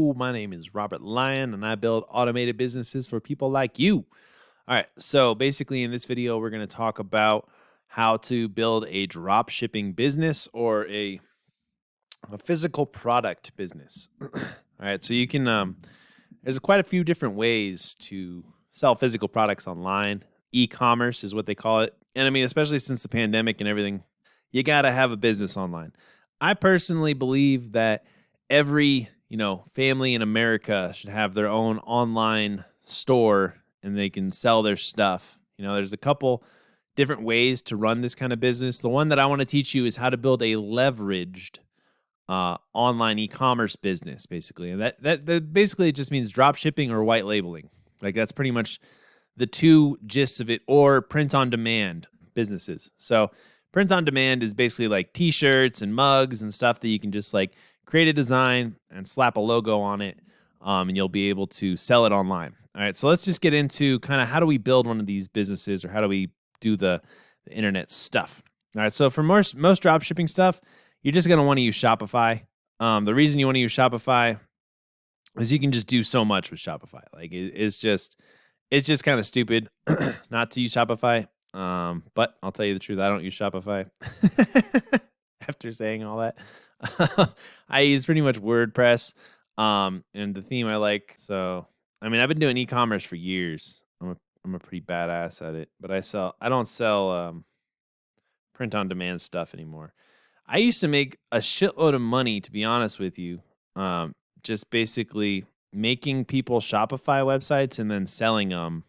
Hello, my name is Robert Lyon, and I build automated businesses for people like you. All right, so basically in this video, we're going to talk about how to build a drop shipping business or a physical product business. All right, so you can, there's quite a few different ways to sell physical products online. E-commerce is what they call it. And I mean, especially since the pandemic and everything, you got to have a business online. I personally believe that every, family in America should have their own online store and they can sell their stuff. There's a couple different ways to run this kind of business. The one that I want to teach you is how to build a leveraged online e-commerce business, basically. And that basically just means drop shipping or white labeling. Like that's pretty much the two gists of it, or print on demand businesses. So print on demand is basically like t-shirts and mugs and stuff that you can just like create a design and slap a logo on it, and you'll be able to sell it online. All right, so let's just get into kind of how do we build one of these businesses, or how do we do the internet stuff. All right, so for most drop shipping stuff, you're just going to want to use Shopify. The reason you want to use Shopify is you can just do so much with Shopify. Like it's just kind of stupid not to use Shopify. But I'll tell you the truth, I don't use Shopify. After saying all that, I use pretty much WordPress, and the theme I like. So, I mean, I've been doing e-commerce for years. I'm a pretty badass at it, but I don't sell print on demand stuff anymore. I used to make a shitload of money, to be honest with you, just basically making people Shopify websites and then selling them.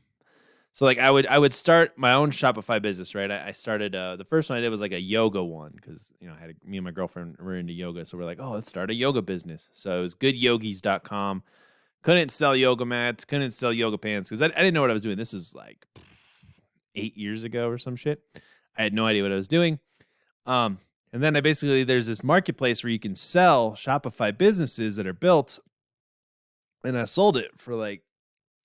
So like I would start my own Shopify business, right? I started the first one I did was like a yoga one because me and my girlfriend were into yoga, so we're like, oh, let's start a yoga business. So it was goodyogis.com. Couldn't sell yoga mats, couldn't sell yoga pants because I didn't know what I was doing. This was like 8 years ago or some shit. I had no idea what I was doing. And then there's this marketplace where you can sell Shopify businesses that are built, and I sold it for like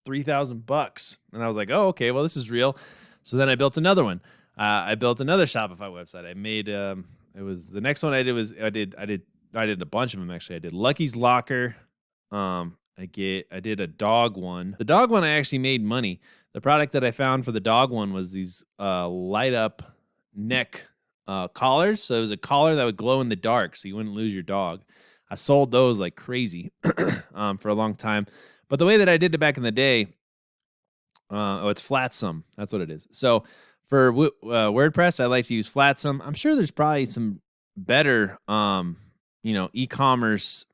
$3,000, and I was like, oh, okay, well, this is real. So then I built another one. I built another Shopify website. I made it was the next one I did was I did a bunch of them actually. I did Lucky's Locker. I did a dog one. The dog one I actually made money. The product that I found for the dog one was these light up neck collars. So it was a collar that would glow in the dark, so you wouldn't lose your dog. I sold those like crazy for a long time. But the way that I did it back in the day, it's Flatsum. That's what it is. So for WordPress, I like to use Flatsum. I'm sure there's probably some better, e-commerce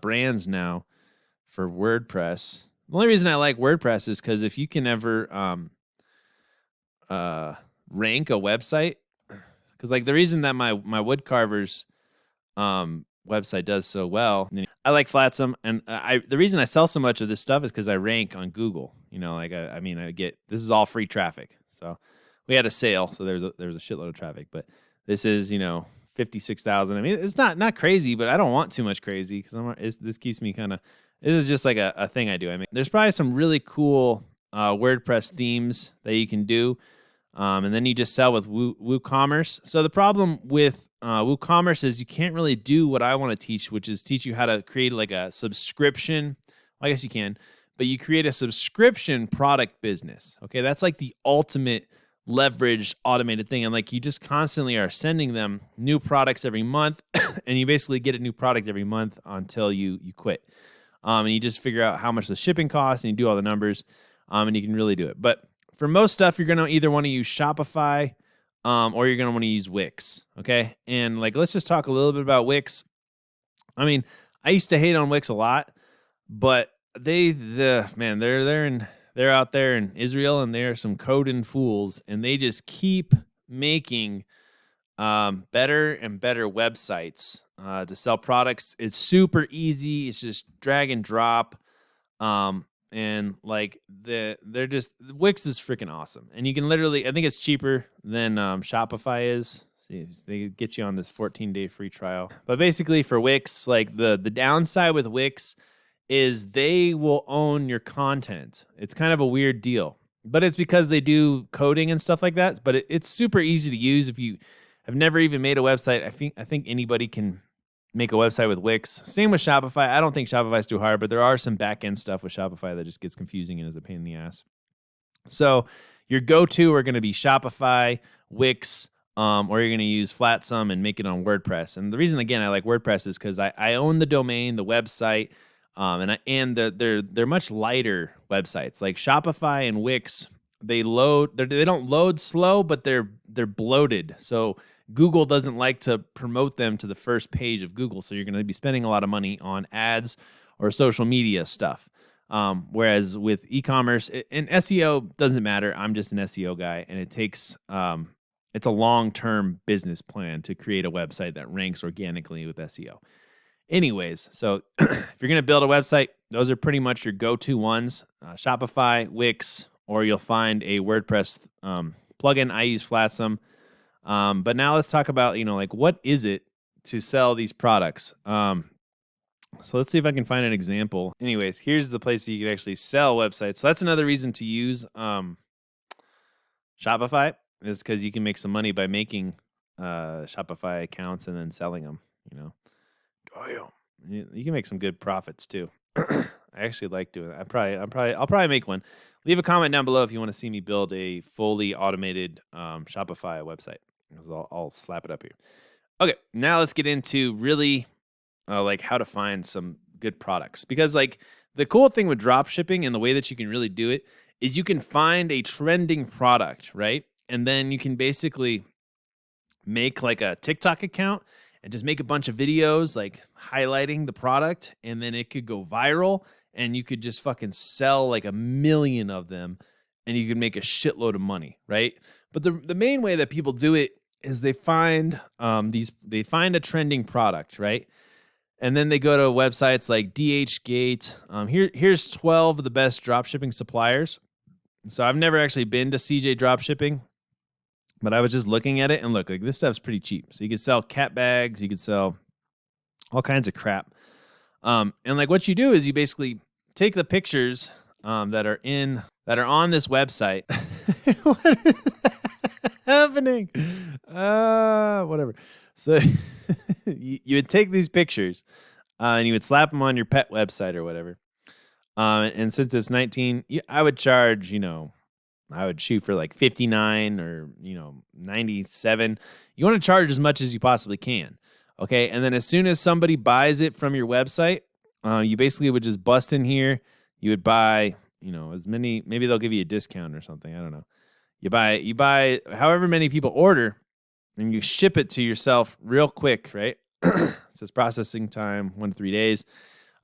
brands now for WordPress. The only reason I like WordPress is because if you can ever rank a website, because like the reason that my woodcarvers website does so well, I like Flatsum, and the reason I sell so much of this stuff is because I rank on Google. I get, this is all free traffic. So we had a sale, so there's a shitload of traffic, but this is 56,000. I mean, it's not crazy, but I don't want too much crazy because this keeps me kind of. This is just like a thing I do. I mean, there's probably some really cool WordPress themes that you can do, and then you just sell with WooCommerce. So the problem with WooCommerce is you can't really do what I want to teach, which is teach you how to create like a subscription. Well, I guess you can, but you create a subscription product business. Okay, that's like the ultimate leveraged automated thing, and like you just constantly are sending them new products every month, and you basically get a new product every month until you quit. And you just figure out how much the shipping costs, and you do all the numbers, and you can really do it. But for most stuff, you're going to either want to use Shopify, or you're going to want to use Wix, okay? And like, let's just talk a little bit about Wix. I mean, I used to hate on Wix a lot, but they're out there in Israel, and they're some coding fools, and they just keep making better and better websites to sell products. It's super easy. It's just drag and drop. And like Wix is freaking awesome. And you can literally, I think it's cheaper than Shopify is. See, they get you on this 14-day free trial. But basically for Wix, like the downside with Wix is they will own your content. It's kind of a weird deal, but it's because they do coding and stuff like that. But it's super easy to use if you have never even made a website. I think anybody can make a website with Wix. Same with Shopify. I don't think Shopify is too hard, but there are some back-end stuff with Shopify that just gets confusing and is a pain in the ass. So your go-to are going to be Shopify, Wix, or you're going to use Flatsum and make it on WordPress. And the reason, again, I like WordPress is because I own the domain, the website, they're much lighter websites. Like Shopify and Wix, they don't load slow, but they're bloated. So Google doesn't like to promote them to the first page of Google. So you're going to be spending a lot of money on ads or social media stuff. Whereas with e-commerce and SEO doesn't matter. I'm just an SEO guy, and it takes it's a long-term business plan to create a website that ranks organically with SEO. Anyways, so if you're going to build a website, those are pretty much your go-to ones: Shopify, Wix, or you'll find a WordPress plugin. I use Flatsum. But now let's talk about like what is it to sell these products. So let's see if I can find an example. Anyways, here's the place that you can actually sell websites. So that's another reason to use Shopify, is because you can make some money by making Shopify accounts and then selling them. You can make some good profits too. I actually like doing that. I'll probably make one. Leave a comment down below if you want to see me build a fully automated Shopify website. I'll slap it up here. Okay, now let's get into really like how to find some good products. Because like the cool thing with drop shipping and the way that you can really do it is you can find a trending product, right? And then you can basically make like a TikTok account and just make a bunch of videos like highlighting the product, and then it could go viral and you could just fucking sell like 1 million of them and you could make a shitload of money, right? But the main way that people do it is they find a trending product, right? And then they go to websites like DHgate. Here's 12 of the best dropshipping suppliers. So I've never actually been to CJ Dropshipping, but I was just looking at it and look, like this stuff's pretty cheap. So you could sell cat bags, you could sell all kinds of crap. And like what you do is you basically take the pictures that are on this website. What is happening? Whatever. So you would take these pictures and you would slap them on your pet website or whatever. And since it's 19, I would charge, I would shoot for like 59 or, 97. You want to charge as much as you possibly can. Okay. And then as soon as somebody buys it from your website, you basically would just bust in here. You would buy, as many, maybe they'll give you a discount or something. I don't know. You buy however many people order, and you ship it to yourself real quick, right? It says processing time 1 to 3 days.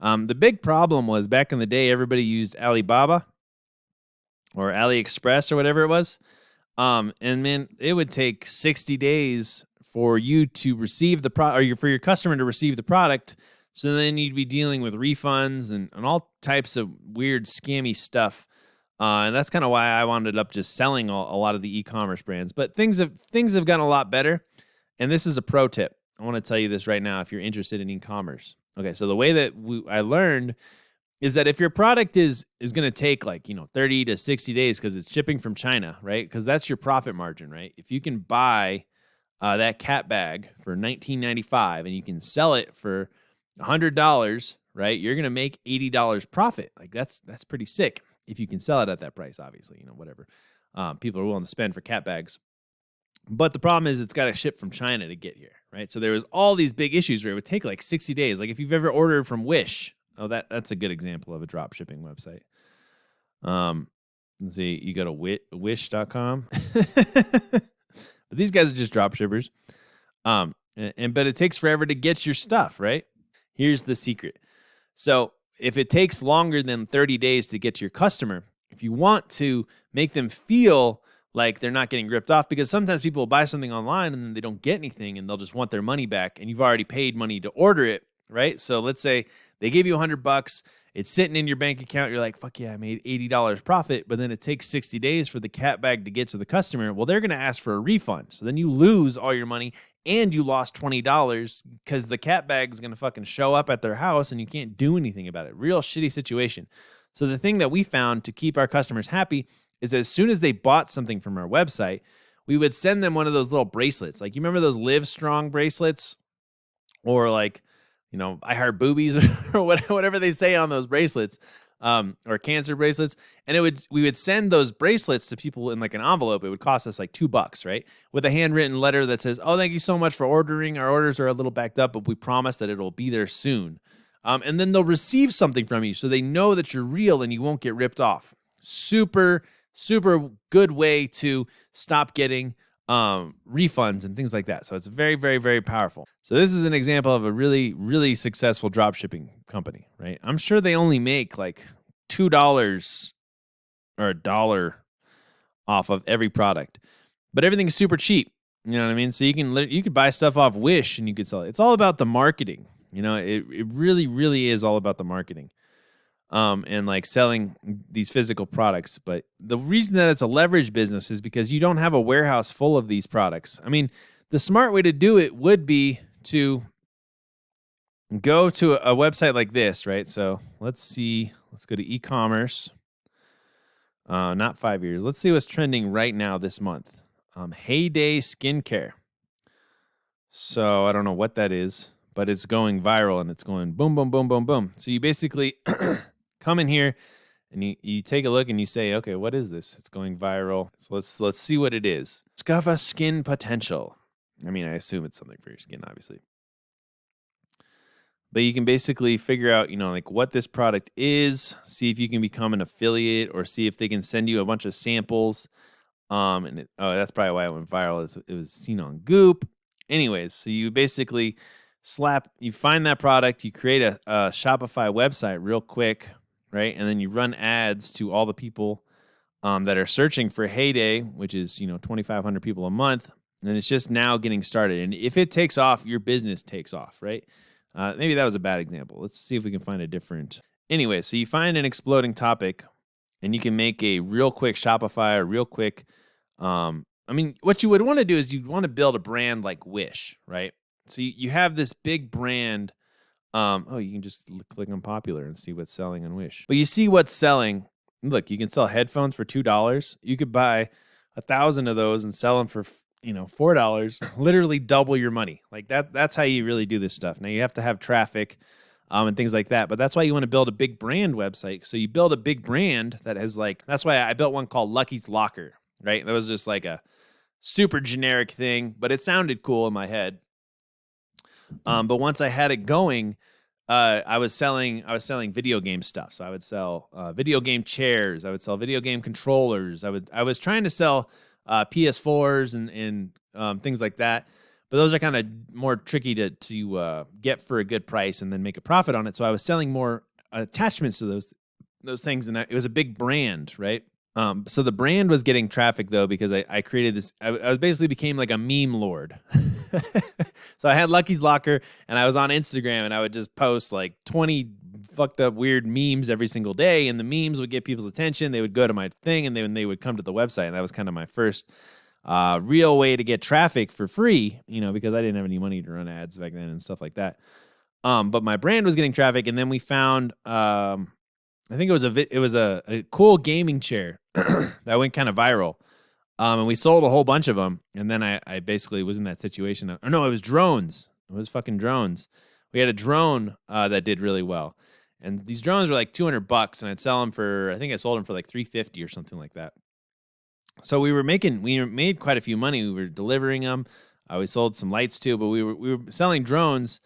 The big problem was back in the day, everybody used Alibaba or AliExpress or whatever it was. And man, it would take 60 days for you to receive the product, or for your customer to receive the product. So then you'd be dealing with refunds and all types of weird scammy stuff. And that's kind of why I wound up just selling a lot of the e-commerce brands. But things have gotten a lot better. And this is a pro tip. I want to tell you this right now if you're interested in e-commerce. Okay, so the way that I learned is that if your product is going to take like 30 to 60 days because it's shipping from China, right? Because that's your profit margin, right? If you can buy that cat bag for $19.95 and you can sell it for $100, right? You're going to make $80 profit. Like that's pretty sick. If you can sell it at that price, obviously, whatever people are willing to spend for cat bags. But the problem is it's got to ship from China to get here, right? So there was all these big issues where it would take like 60 days. Like if you've ever ordered from Wish, that's a good example of a drop shipping website. Let's see, you go to wish.com. But these guys are just drop shippers. But it takes forever to get your stuff, right? Here's the secret. So if it takes longer than 30 days to get to your customer, if you want to make them feel like they're not getting ripped off, because sometimes people will buy something online and then they don't get anything and they'll just want their money back, and you've already paid money to order it, right? So let's say they give you $100, it's sitting in your bank account, you're like, fuck yeah, I made $80 profit, but then it takes 60 days for the cat bag to get to the customer. Well, they're going to ask for a refund. So then you lose all your money and you lost $20 because the cat bag is going to fucking show up at their house and you can't do anything about it. Real shitty situation. So the thing that we found to keep our customers happy is as soon as they bought something from our website, we would send them one of those little bracelets. Like, you remember those Live Strong bracelets? Or like I heart boobies or whatever they say on those bracelets, or cancer bracelets. And we would send those bracelets to people in like an envelope. It would cost us like $2, right? With a handwritten letter that says, "Oh, thank you so much for ordering. Our orders are a little backed up, but we promise that it'll be there soon." And then they'll receive something from you, so they know that you're real and you won't get ripped off. Super, super good way to stop getting refunds and things like that. So it's very, very, very powerful. So this is an example of a really, really successful drop shipping company, right? I'm sure they only make like $2 or $1 off of every product, but everything's super cheap. You know what I mean? So you could buy stuff off Wish and you could sell it. It's all about the marketing. It really, really is all about the marketing. And like selling these physical products. But the reason that it's a leverage business is because you don't have a warehouse full of these products. I mean, the smart way to do it would be to go to a website like this, right? So let's go to Ecommerce. Not 5 years. Let's see what's trending right now this month. Heyday Skincare. So I don't know what that is, but it's going viral and it's going boom, boom, boom, boom, boom. So you basically come in here and you take a look and you say, okay, what is this? It's going viral. So let's see what it is. Discover skin potential. I mean, I assume it's something for your skin, obviously. But you can basically figure out, like what this product is, see if you can become an affiliate or see if they can send you a bunch of samples. That's probably why it went viral. It was seen on Goop. Anyways, so you basically you find that product, you create a Shopify website real quick, right? And then you run ads to all the people that are searching for Heyday, which is, 2,500 people a month. And it's just now getting started. And if it takes off, your business takes off, right? Maybe that was a bad example. Let's see if we can find a different. Anyway, so you find an exploding topic and you can make a real quick Shopify or real quick. What you would want to do is you'd want to build a brand like Wish, right? So you have this big brand. You can just click on popular and see what's selling on Wish. But you see what's selling. Look, you can sell headphones for $2. You could buy 1,000 of those and sell them for $4. Literally double your money. Like that's how you really do this stuff. Now you have to have traffic and things like that. But that's why you want to build a big brand website. So you build a big brand that has that's why I built one called Lucky's Locker, right? That was just like a super generic thing, but it sounded cool in my head. But once I had it going, I was selling video game stuff. So I would sell video game chairs. I would sell video game controllers. I was trying to sell PS4s and things like that. But those are kind of more tricky to get for a good price and then make a profit on it. So I was selling more attachments to those things, and it was a big brand, right? So the brand was getting traffic though because I created this. I was basically became like a meme lord. So I had Lucky's Locker, and I was on Instagram, and I would just post like 20 fucked up weird memes every single day, and the memes would get people's attention. They would go to my thing, and then they would come to the website, and that was kind of my first real way to get traffic for free, because I didn't have any money to run ads back then and stuff like that. But my brand was getting traffic, and then we found, I think it was a cool gaming chair that went kind of viral. And we sold a whole bunch of them. And then I basically was in that situation. Or no, it was drones. It was fucking drones. We had a drone that did really well. And these drones were like $200, and I'd sell them I think I sold them for like $350 or something like that. So we made quite a few money. We were delivering them. We sold some lights too, but we were selling drones.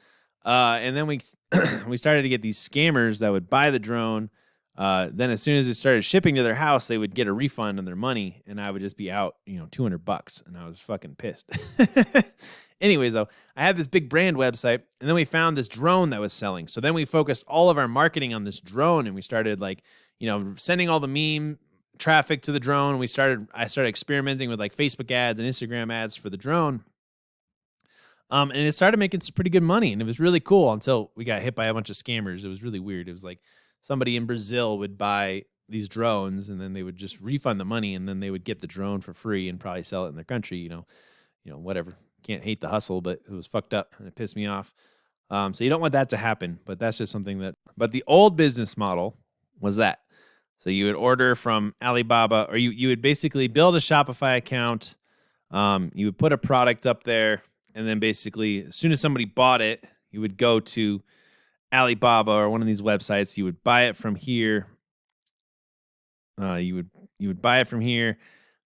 And then we started to get these scammers that would buy the drone. Then as soon as it started shipping to their house, they would get a refund on their money, and I would just be out, $200, and I was fucking pissed. Anyways, though, I had this big brand website, and then we found this drone that was selling. So then we focused all of our marketing on this drone, and we started sending all the meme traffic to the drone. I started experimenting with like Facebook ads and Instagram ads for the drone. And it started making some pretty good money, and it was really cool until we got hit by a bunch of scammers. It was really weird. It was like somebody in Brazil would buy these drones, and then they would just refund the money, and then they would get the drone for free and probably sell it in their country. Whatever. Can't hate the hustle, but it was fucked up and it pissed me off. So you don't want that to happen, but that's just something but the old business model was that. So you would order from Alibaba, or you would basically build a Shopify account. You would put a product up there, and then basically as soon as somebody bought it, You would go to Alibaba or one of these websites. You would buy it from here. You would buy it from here,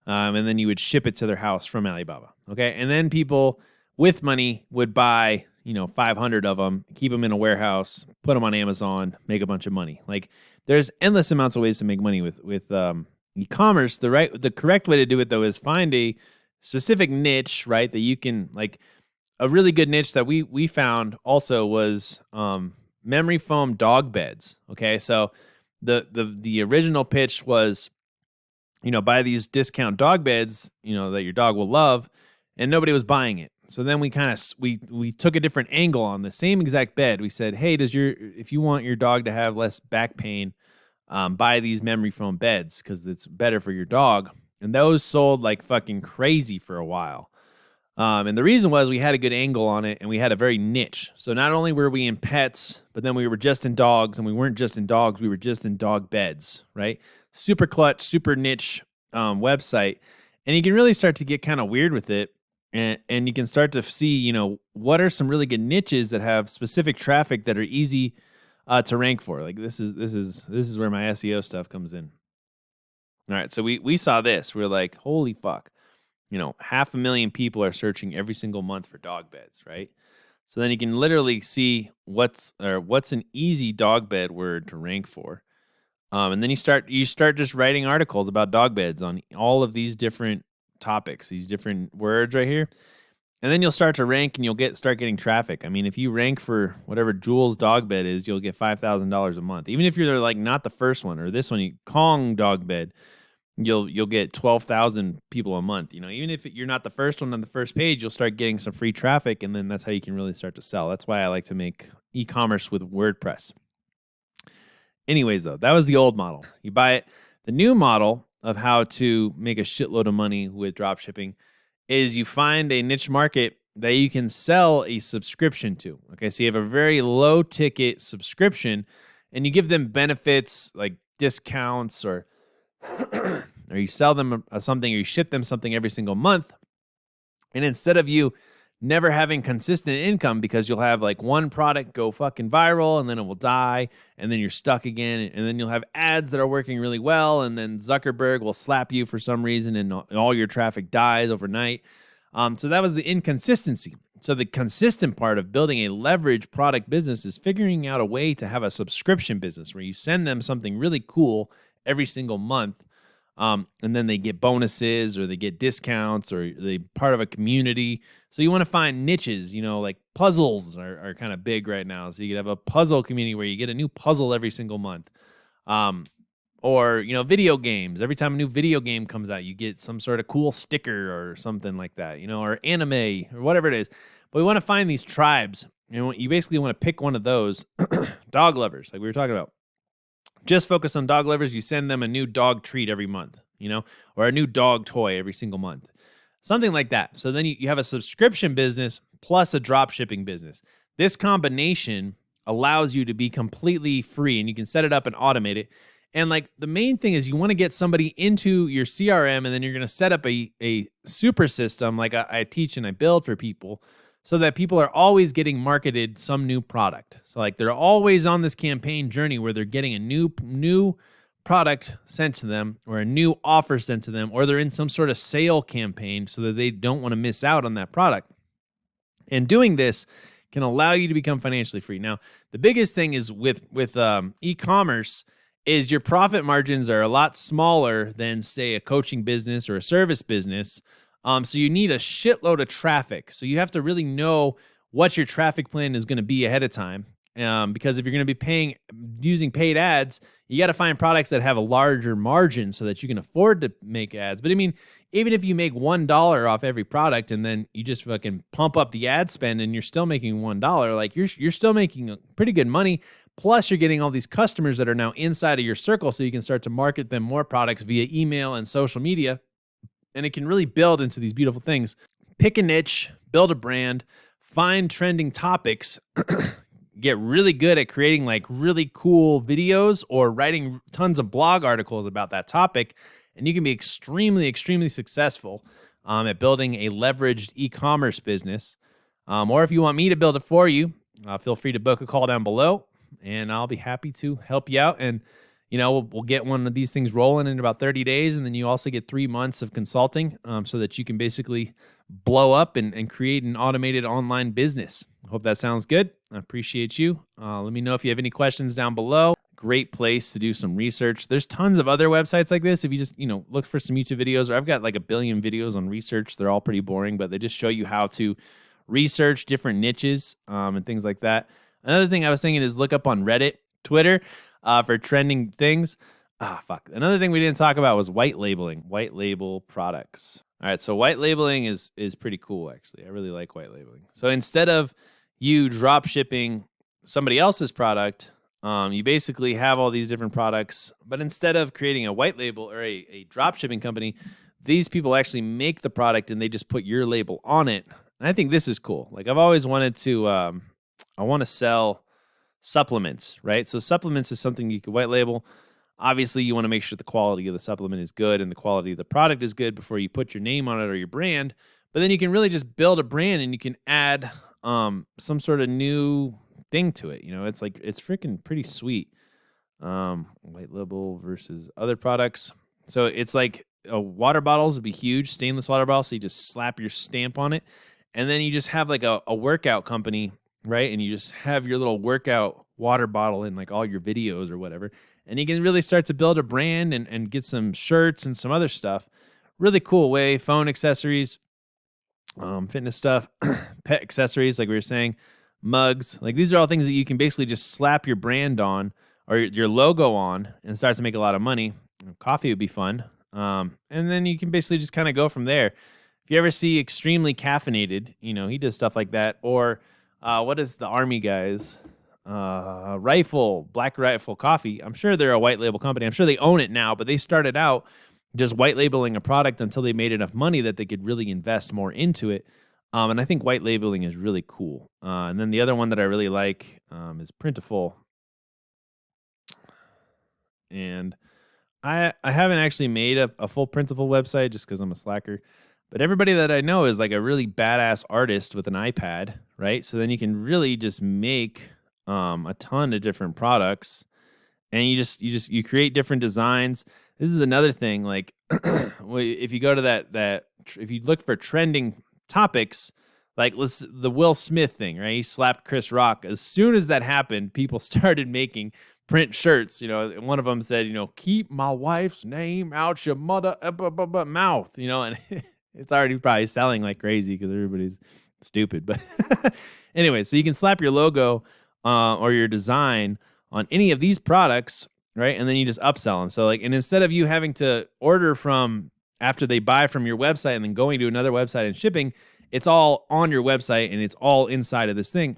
and then you would ship it to their house from Alibaba. Okay, and then people with money would buy 500 of them, keep them in a warehouse, put them on Amazon, make a bunch of money. Like there's endless amounts of ways to make money with e-commerce. The correct way to do it though is find a specific niche, right? That you can like a really good niche that we found also was memory foam dog beds. Okay, so the original pitch was, buy these discount dog beds, that your dog will love, and nobody was buying it. So then we kind of we took a different angle on the same exact bed. We said, hey, if you want your dog to have less back pain, buy these memory foam beds because it's better for your dog. And those sold like fucking crazy for a while. And the reason was we had a good angle on it and we had a very niche. So not only were we in pets, but then we were just in dogs, and we weren't just in dogs, we were just in dog beds, right? Super clutch, super niche website. And you can really start to get kind of weird with it. And you can start to see, what are some really good niches that have specific traffic that are easy to rank for. Like this is where my SEO stuff comes in. All right, so we saw this. We're like, holy fuck. 500,000 people are searching every single month for dog beds, right? So then you can literally see what's an easy dog bed word to rank for. And then you start just writing articles about dog beds on all of these different topics, these different words right here. And then you'll start to rank and you'll start getting traffic. I mean, if you rank for whatever Jules dog bed is, you'll get $5,000 a month. Even if you're like not the first one or this one, Kong dog bed, you'll get 12,000 people a month. Even if you're not the first one on the first page, you'll start getting some free traffic, and then that's how you can really start to sell. That's why I like to make e-commerce with WordPress. Anyways, though, that was the old model. You buy it. The new model of how to make a shitload of money with dropshipping is you find a niche market that you can sell a subscription to. Okay, so you have a very low ticket subscription, and you give them benefits like discounts or you sell them something, or you ship them something every single month. And instead of you never having consistent income, because you'll have like one product go fucking viral and then it will die and then you're stuck again, and then you'll have ads that are working really well and then Zuckerberg will slap you for some reason and all your traffic dies overnight. So that was the inconsistency. So the consistent part of building a leverage product business is figuring out a way to have a subscription business where you send them something really cool every single month. And then they get bonuses or they get discounts or they part of a community. So you want to find niches, like puzzles are kind of big right now. So you could have a puzzle community where you get a new puzzle every single month. Or, video games. Every time a new video game comes out, you get some sort of cool sticker or something like that, or anime or whatever it is. But we want to find these tribes. You basically want to pick one of those dog lovers, like we were talking about. Just focus on dog lovers. You send them a new dog treat every month, or a new dog toy every single month. Something like that. So then you have a subscription business plus a drop shipping business. This combination allows you to be completely free, and you can set it up and automate it. And like the main thing is you want to get somebody into your CRM, and then you're going to set up a super system like I teach and I build for people, so that people are always getting marketed some new product. So like they're always on this campaign journey where they're getting a new product sent to them or a new offer sent to them, or they're in some sort of sale campaign so that they don't want to miss out on that product. And doing this can allow you to become financially free. Now, the biggest thing is with e-commerce is your profit margins are a lot smaller than, say, a coaching business or a service business. So you need a shitload of traffic. So you have to really know what your traffic plan is going to be ahead of time. Because if you're going to be using paid ads, you got to find products that have a larger margin so that you can afford to make ads. But I mean, even if you make $1 off every product and then you just fucking pump up the ad spend and you're still making $1, like you're still making pretty good money. Plus, you're getting all these customers that are now inside of your circle, so you can start to market them more products via email and social media. And it can really build into these beautiful things. Pick a niche, build a brand, find trending topics, get really good at creating like really cool videos or writing tons of blog articles about that topic. And you can be extremely, extremely successful at building a leveraged e-commerce business. Or if you want me to build it for you, feel free to book a call down below, and I'll be happy to help you out. And we'll get one of these things rolling in about 30 days, and then you also get 3 months of consulting, so that you can basically blow up and create an automated online business. Hope that sounds good. I appreciate you. Let me know if you have any questions down below. Great place to do some research. There's tons of other websites like this. If you just, look for some YouTube videos, or I've got like a billion videos on research. They're all pretty boring, but they just show you how to research different niches and things like that. Another thing I was thinking is look up on Reddit, Twitter for trending things. Another thing we didn't talk about was white labeling, white label products. All right, so white labeling is pretty cool, actually. I really like white labeling. So instead of you drop shipping somebody else's product, you basically have all these different products, but instead of creating a white label or a drop shipping company, these people actually make the product and they just put your label on it. And I think this is cool. Like, I've always wanted to, I want to sell supplements, right? So supplements is something you can white label. Obviously, you want to make sure the quality of the supplement is good and the quality of the product is good before you put your name on it or your brand. But then you can really just build a brand and you can add some sort of new thing to it. It's like, it's freaking pretty sweet. White label versus other products. So it's like water bottles would be huge, stainless water bottles. So you just slap your stamp on it. And then you just have like a workout company, right? And you just have your little workout water bottle in like all your videos or whatever. And you can really start to build a brand and get some shirts and some other stuff. Really cool way. Phone accessories, fitness stuff, pet accessories, like we were saying, mugs. Like, these are all things that you can basically just slap your brand on or your logo on and start to make a lot of money. Coffee would be fun. And then you can basically just kind of go from there. If you ever see Extremely Caffeinated, he does stuff like that. Or what is the Army guys? Black Rifle Coffee. I'm sure they're a white label company. I'm sure they own it now, but they started out just white labeling a product until they made enough money that they could really invest more into it. And I think white labeling is really cool. And then the other one that I really like is Printful. And I haven't actually made a full Printful website just because I'm a slacker. But everybody that I know is like a really badass artist with an iPad, right? So then you can really just make a ton of different products, and you create different designs. This is another thing. Like, if you go to if you look for trending topics, like the Will Smith thing, right? He slapped Chris Rock. As soon as that happened, people started making print shirts. One of them said, keep my wife's name out your mother mouth. And it's already probably selling like crazy because everybody's stupid. But anyway, so you can slap your logo or your design on any of these products, right? And then you just upsell them. So and instead of you having to order from after they buy from your website and then going to another website and shipping, it's all on your website and it's all inside of this thing.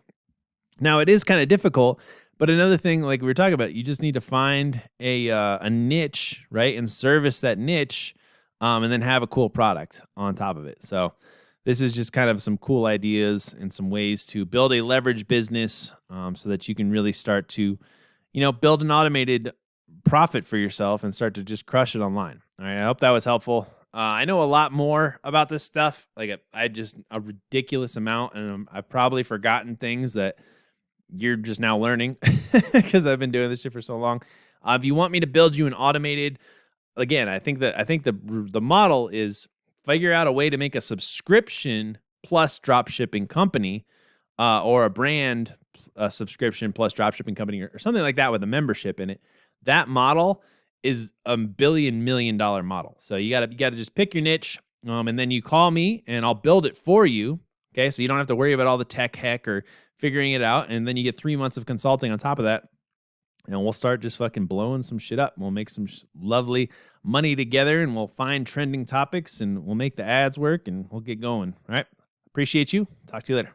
Now, it is kind of difficult, but another thing, like we were talking about, you just need to find a niche, right? And service that niche, and then have a cool product on top of it. So this is just kind of some cool ideas and some ways to build a leverage business so that you can really start to, build an automated profit for yourself and start to just crush it online. All right, I hope that was helpful. I know a lot more about this stuff. Like, I just a ridiculous amount, and I've probably forgotten things that you're just now learning because I've been doing this shit for so long. If you want me to build you an automated, again, I think the model is figure out a way to make a subscription plus drop shipping company, or a brand subscription plus drop shipping company, or something like that with a membership in it. That model is $1 million model. So you gotta just pick your niche, and then you call me and I'll build it for you. Okay, so you don't have to worry about all the tech heck or figuring it out, and then you get 3 months of consulting on top of that. And we'll start just fucking blowing some shit up. We'll make some lovely money together, and we'll find trending topics, and we'll make the ads work, and we'll get going. All right. Appreciate you. Talk to you later.